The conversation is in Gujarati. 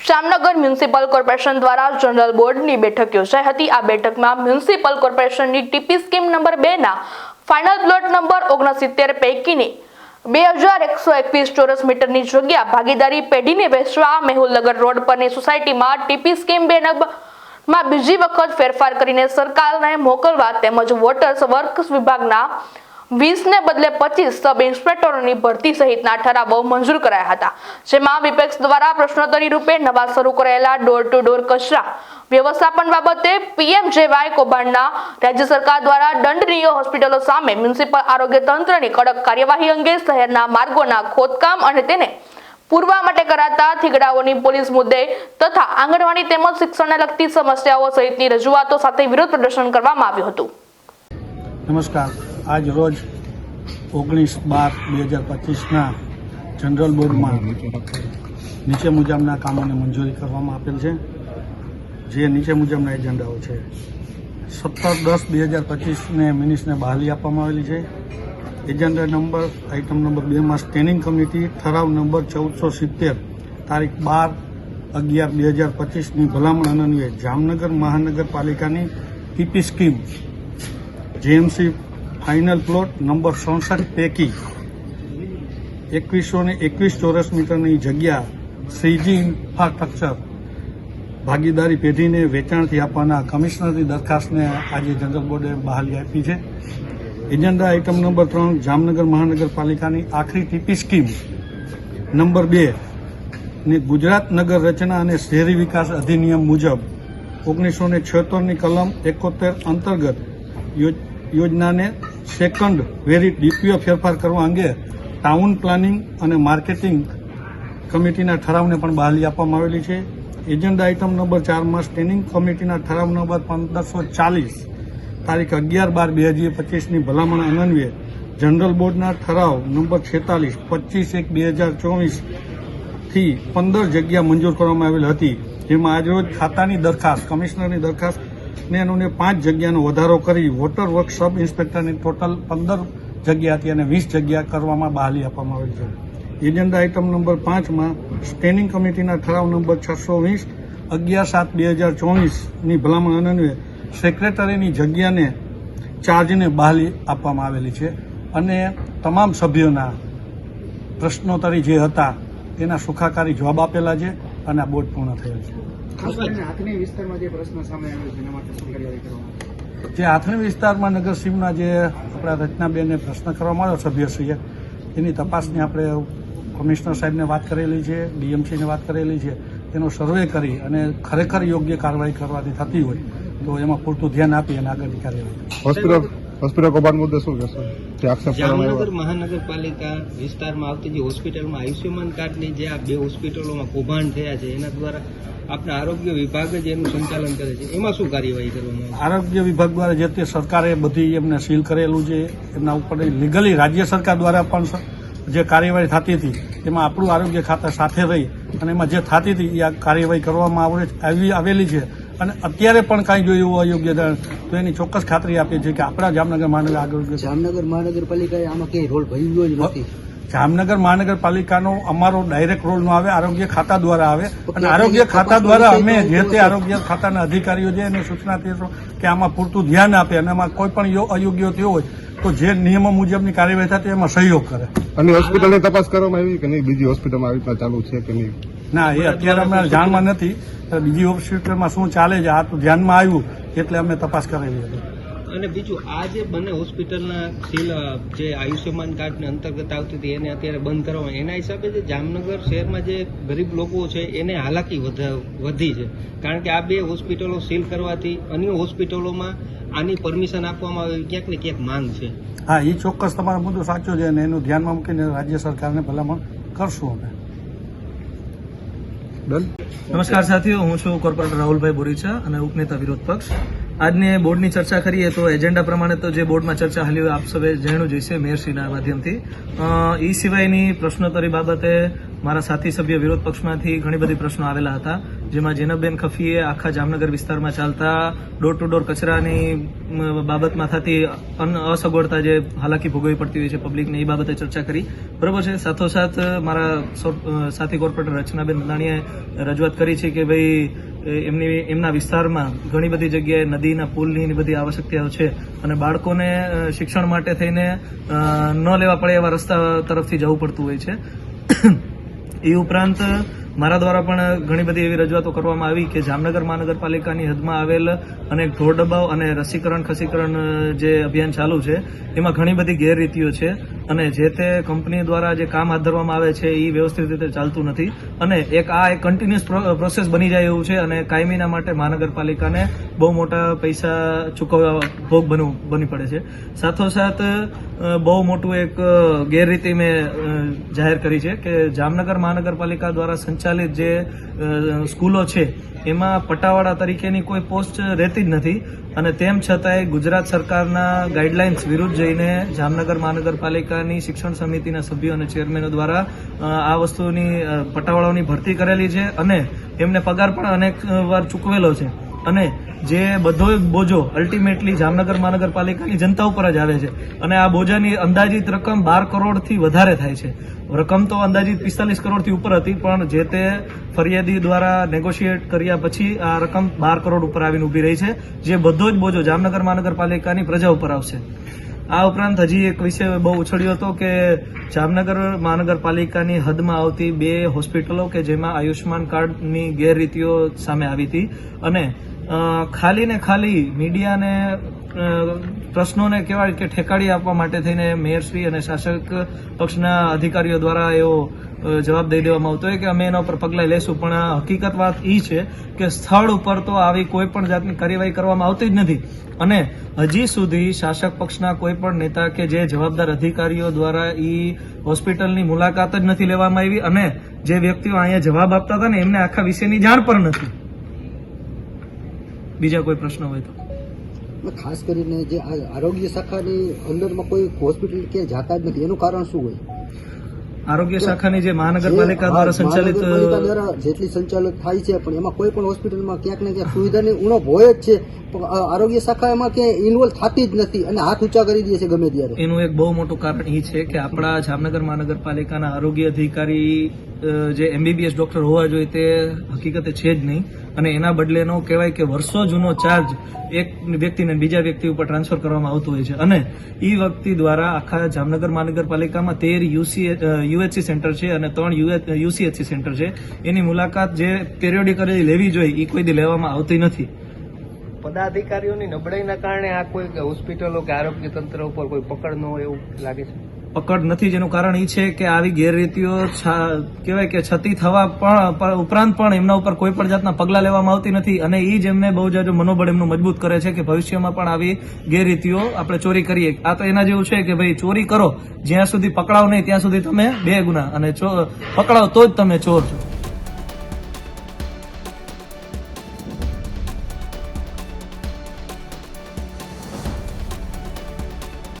જામનગર મ્યુનિસિપલ કોર્પોરેશન દ્વારા જનરલ બોર્ડની બેઠક યોજાઈ હતી। આ બેઠકમાં મ્યુનિસિપલ કોર્પોરેશનની ટીપી સ્કીમ નંબર 2 ના ફાઇનલ પ્લોટ નંબર 69 પૈકીની 2121 ચોરસ મીટરની જગ્યા ભાગીદારી પેઢીને વેચવા મેહુલનગર રોડ પરની સોસાયટીમાં ટીપી સ્કીમ 2 માં બીજી વખત ફેરફાર કરીને સરકારને મોકલવા તેમજ વોટર્સ વર્ક્સ વિભાગના 20 ને બદલે 25 સબ ઇન્સ્પેક્ટરોની ભરતી સહિતના ઠરાવો મંજૂર કરાયા હતા, જેમાં વિપક્ષ દ્વારા પ્રશ્નોત્તરી રૂપે નવા શરૂ કરાયેલા ડોર ટુ ડોર કચરા વ્યવસ્થાપન બાબતે પીએમજેવાય કૌભાંડના રાજ્ય સરકાર દ્વારા દંડનીય હોસ્પિટલો સામે મ્યુનિસિપલ આરોગ્ય તંત્રની કડક કાર્યવાહી અંગે શહેરના માર્ગોના ખોદકામ અને તેને પૂરવા માટે કરાતા થીગડાઓની પોલીસ મુદ્દે તથા આંગણવાડી તેમજ શિક્ષણને લગતી સમસ્યાઓ સહિતની રજૂઆતો સાથે વિરોધ પ્રદર્શન કરવામાં આવ્યું હતું। નમસ્કાર। આજ રોજ 19/12/2025 જનરલ બોર્ડમાં નીચે મુજબના કામોને મંજૂરી કરવામાં આપેલ છે, જે નીચે મુજબના એજન્ડાઓ છે। 17/10/2025 મિનિટ્સને બહાલી આપવામાં આવેલી છે। એજન્ડા નંબર આઇટમ નંબર 2 માં સ્ટેન્ડિંગ કમિટી ઠરાવ નંબર 1470 તારીખ 12/11/2025ની ભલામણ અન્વયે જામનગર મહાનગરપાલિકાની TP scheme JMC final plot number 67 પૈકી 2121 ચોરસ મીટરની જગ્યા શ્રીજી ઇન્ફ્રાસ્ટ્રક્ચર ભાગીદારી પેઢીને વેચાણથી આપવાના કમિશનરની દરખાસ્તને આજે જનરલ બોર્ડે બહાલી આપી છે। એજન્ડા આઇટમ નંબર 3 જામનગર મહાનગરપાલિકાની આખરી ટીપી સ્કીમ નંબર 2 ની ગુજરાત નગર રચના અને શહેરી વિકાસ અધિનિયમ મુજબ 1976ની કલમ 71 અંતર્ગત યોજનાને સેકન્ડ વેરી ડીપીઓ ફેરફાર કરવા અંગે ટાઉન પ્લાનિંગ અને માર્કેટિંગ કમિટીના ઠરાવને પણ બહાલી આપવામાં આવેલી છે। એજન્ડા આઇટમ નંબર 4 માં સ્ટેન્ડિંગ કમિટીના ઠરાવ નંબર 1540 તારીખ 11/12/2025ની ભલામણ અન્વયે જનરલ બોર્ડના ઠરાવ નંબર 46 25/1/2024 થી 15 જગ્યા મંજૂર કરવામાં આવેલ હતી, જેમાં આજરોજ ખાતાની દરખાસ્ત કમિશનરની દરખાસ્ત ને 5 જગ્યાનો વધારો કરી વોટર વર્ક સબ ઇન્સ્પેક્ટરની ટોટલ 15 જગ્યા હતી અને 20 જગ્યા કરવામાં બહાલી આપવામાં આવેલ છે। એજન્ડા આઇટમ નંબર 5 માં સ્ટેન્ડિંગ કમિટીના ઠરાવ નંબર 620 11/7/2024ની ભલામણ અન્વયે સેક્રેટરીની જગ્યાને ચાર્જને બહાલી આપવામાં આવેલી છે અને તમામ સભ્યોના પ્રશ્નોત્તરી જે હતા તેના સુખાકારી જવાબ આપેલા છે અને આ બોર્ડ પૂર્ણ થયેલ છે। આથણી વિસ્તારમાં જે પ્રશ્ન સામે આવ્યો છે એના માટે શું કાર્યવાહી કરવામાં જે આથણી વિસ્તારમાં નગરસીમના જે આપણા રચનાબેનને પ્રશ્ન કરવામાં આવ્યો સભ્યશ્રીએ, એની તપાસની આપણે કમિશનર સાહેબને વાત કરેલી છે, ડીએમસીને વાત કરેલી છે, તેનો સર્વે કરી અને ખરેખર યોગ્ય કાર્યવાહી કરવાની થતી હોય તો એમાં પૂરતું ધ્યાન આપી અને આગળની કાર્યવાહી હોસ્પિટલ કૌભાંડ મુદ્દે શું કહેશો? જામનગર મહાનગરપાલિકા વિસ્તારમાં આવતી જે હોસ્પિટલમાં આયુષ્યમાન કાર્ડની જે આ 2 હોસ્પિટલોમાં કૌભાંડ થયા છે એના દ્વારા આપણા આરોગ્ય વિભાગ જ એનું સંચાલન કરે છે, એમાં શું કાર્યવાહી કરવામાં આવે? આરોગ્ય વિભાગ દ્વારા જે તે સરકારે બધી એમને સીલ કરેલું છે, એમના ઉપર લીગલી રાજ્ય સરકાર દ્વારા પણ જે કાર્યવાહી થતી હતી એમાં આપણું આરોગ્ય ખાતા સાથે રહી અને એમાં જે થતી હતી એ આ કાર્યવાહી કરવામાં આવેલી છે અને અત્યારે પણ કાંઈ જો એવું અયોગ્ય તો એની ચોક્કસ ખાતરી આપીએ છીએ કે આપણા જામનગર મહાનગરપાલિકાએ આમાં કઈ રોલ ભજવ્યો જ નથી। જામનગર મહાનગરપાલિકાનો અમારો ડાયરેક્ટ રોલ ન આવે, આરોગ્ય ખાતા દ્વારા આવે અને આરોગ્ય ખાતા દ્વારા અમે જે તે આરોગ્ય ખાતાના અધિકારીઓ છે એને સૂચના આપીશું કે આમાં પૂરતું ધ્યાન આપે અને આમાં કોઈ પણ અયોગ્ય થયો હોય તો જે નિયમો મુજબની કાર્યવાહી થતી એમાં સહયોગ કરે। અને હોસ્પિટલની તપાસ કરવામાં આવી કે નહીં? બીજી હોસ્પિટલમાં આવી રીતના ચાલુ છે કે નહીં? ના, એ અત્યારે અમે જાણમાં નથી, બીજી હોસ્પિટલમાં શું ચાલે છે આ તો ધ્યાનમાં આવ્યું એટલે અમે તપાસ કરેલી હતી। અને બીજું આ જે બંને હોસ્પિટલના સીલ જે આયુષ્યમાન કાર્ડને અંતર્ગત આવતી હતી એને અત્યારે બંધ કરવામાં, એના હિસાબે જે જામનગર શહેરમાં જે ગરીબ લોકો છે એને હાલાકી વધી છે, કારણ કે આ 2 હોસ્પિટલો સીલ કરવાથી અન્ય હોસ્પિટલોમાં આની પરમિશન આપવામાં આવે ક્યાંક ને ક્યાંક માંગ છે। હા, એ ચોક્કસ તમારો મુદ્દો સાચો છે અને એનું ધ્યાનમાં મૂકીને રાજ્ય સરકારને ભલામણ કરશું અમે। નમસ્કાર સાથીઓ, હું છું કોર્પોરેટર રાહુલભાઈ બોરીચા અને ઉપનેતા વિરોધ પક્ષ। આજની બોર્ડની ચર્ચા કરીએ તો એજન્ડા પ્રમાણે તો જે બોર્ડમાં ચર્ચા હાલી હોય આપ સૌએ જાણ્યું જ હશે મેયરશ્રીના માધ્યમથી। એ સિવાયની પ્રશ્નોત્તરી બાબતે મારા સાથી સભ્ય વિરોધ પક્ષમાંથી ઘણી બધી પ્રશ્નો આવેલા હતા, જેમાં જેનબબેન ખફીએ આખા જામનગર વિસ્તારમાં ચાલતા ડોર ટુ ડોર કચરાની બાબતમાં થતી અસગવડતા જે હાલાકી ભોગવવી પડતી હોય છે પબ્લિકને, એ બાબતે ચર્ચા કરી. બરોબર છે. સાથોસાથ મારા સાથી કોર્પોરેટર રચનાબેન નંદાણીએ રજૂઆત કરી છે કે ભાઈ એમના વિસ્તારમાં ઘણી બધી જગ્યાએ નદીના પુલની બધી આવશ્યકતાઓ છે અને બાળકોને શિક્ષણ માટે થઈને ન લેવા પડે એવા રસ્તા તરફથી જવું પડતું હોય છે. એ ઉપરાંત મારા દ્વારા પણ ઘણી બધી એવી રજૂઆતો કરવામાં આવી કે જામનગર મહાનગરપાલિકાની હદમાં આવેલ અનેક ઢોર ડબ્બાઓ અને રસીકરણ ખસીકરણ જે અભિયાન ચાલુ છે એમાં ઘણી બધી ગેરરીતિઓ છે અને જે તે કંપની દ્વારા જે કામ હાથ ધરવામાં આવે છે એ વ્યવસ્થિત રીતે ચાલતું નથી અને એક કન્ટિન્યુઅસ પ્રોસેસ બની જાય એવું છે અને કાયમીના માટે મહાનગરપાલિકાને બહુ મોટા પૈસા ચૂકવવા ભોગ બની પડે છે. સાથોસાથ બહુ મોટું એક ગેરરીતિ મેં જાહેર કરી છે કે જામનગર મહાનગરપાલિકા દ્વારા સંચાલિત જે સ્કૂલો છે એમાં પટાવાળા તરીકેની કોઈ પોસ્ટ રહેતી જ નથી અને તેમ છતાંય ગુજરાત સરકારના ગાઈડલાઇન્સ વિરુદ્ધ જઈને જામનગર મહાનગરપાલિકાની શિક્ષણ સમિતિના સભ્યો અને ચેરમેનો દ્વારા આ વસ્તુની પટાવાળાઓની ભરતી કરેલી છે અને એમને પગાર પણ અનેક વાર ચૂકવેલો છે અને જે બધો બોજો અલ્ટિમેટલી જામનગર મહાનગરપાલિકાની જનતા ઉપર જ આવે છે અને આ બોજાની અંદાજિત રકમ 12 કરોડથી વધારે થાય છે. રકમ તો અંદાજિત 45 કરોડથી ઉપર હતી પણ જે તે ફરિયાદી દ્વારા નેગોશિએટ કર્યા પછી આ રકમ 12 કરોડ ઉપર આવીને ઉભી રહી છે, જે બધો જ બોજો જામનગર મહાનગરપાલિકાની પ્રજા ઉપર આવશે. આ ઉપરાંત હજી એક વિષય બહુ ઉછળ્યો હતો કે જામનગર મહાનગરપાલિકાની હદમાં આવતી 2 હોસ્પિટલો કે જેમાં આયુષ્માન કાર્ડની ગેરરીતિઓ સામે આવી હતી અને ખાલી ને ખાલી મીડિયાને પ્રશ્નોને કહેવાય કે ઠેકાડી આપવા માટે થઈને મેયરશ્રી અને શાસક પક્ષના અધિકારીઓ દ્વારા એવો જવાબ દઈ દેવામાં આવતો હોય કે અમે એના ઉપર પગલાં લેશું, પણ હકીકત વાત એ છે કે સ્થળ ઉપર તો આવી કોઈ પણ જાતની કાર્યવાહી કરવામાં આવતી જ નથી અને હજી સુધી શાસક પક્ષના કોઈ પણ નેતા કે જે જવાબદાર અધિકારીઓ દ્વારા એ હોસ્પિટલની મુલાકાત જ નથી લેવામાં આવી અને જે વ્યક્તિઓ અહીંયા જવાબ આપતા હતા ને એમને આખા વિષયની જાણ પણ નથી. બીજા કોઈ પ્રશ્ન હોય તો? ખાસ કરીને જે આરોગ્ય શાખાની અંદરમાં કોઈ હોસ્પિટલ કે જાતા જ નથી, એનું કારણ શું હોય? આરોગ્ય શાખાની જે મહાનગરપાલિકા દ્વારા સંચાલિત મહાનગરપાલિકા દ્વારા જેટલી સંચાલિત થાય છે પણ એમાં કોઈ પણ હોસ્પિટલમાં ક્યાંક ને ક્યાંક સુવિધાની ઉણપ હોય જ છે, પણ આરોગ્ય શાખા એમાં ક્યાંય ઇન્વોલ્વ થતી જ નથી અને હાથ ઊંચા કરી દે છે ગમે ત્યારે. એનું એક બહુ મોટું કારણ એ છે કે આપણા જામનગર મહાનગરપાલિકાના આરોગ્ય અધિકારી જે MBBS ડોક્ટર હોવા જોઈએ તે હકીકતે છે જ નહીં અને એના બદલેનો કહેવાય કે વર્ષો જૂનો ચાર્જ એક વ્યક્તિને બીજા વ્યક્તિ ઉપર ટ્રાન્સફર કરવામાં આવતો હોય છે અને એ વ્યક્તિ દ્વારા આખા જામનગર મહાનગરપાલિકામાં 13 UHC સેન્ટર છે અને 3 UCHC સેન્ટર છે, એની મુલાકાત જે પિરિયોડિકલી લેવી જોઈએ એ કોઈ દી લેવામાં આવતી નથી. પદાધિકારીઓની નબળાઈના કારણે આ કોઈ હોસ્પિટલો કે આરોગ્ય તંત્ર ઉપર કોઈ પકડ ન હોય એવું લાગે છે? પકડ નથી, જેનું કારણ એ છે કે આવી ગેરરીતિઓ કહેવાય કે છતી થવા પણ ઉપરાંત પણ એમના ઉપર કોઈ પણ જાતના પગલાં લેવામાં આવતી નથી અને એ જ એમને બહુ જાજુ મનોબળ એમનું મજબૂત કરે છે કે ભવિષ્યમાં પણ આવી ગેરરીતિઓ આપણે ચોરી કરીએ. આ તો એના જેવું છે કે ભાઈ ચોરી કરો, જ્યાં સુધી પકડાવ નહીં ત્યાં સુધી તમે 2 ગુના અને પકડાવ તો જ તમે ચોર છો.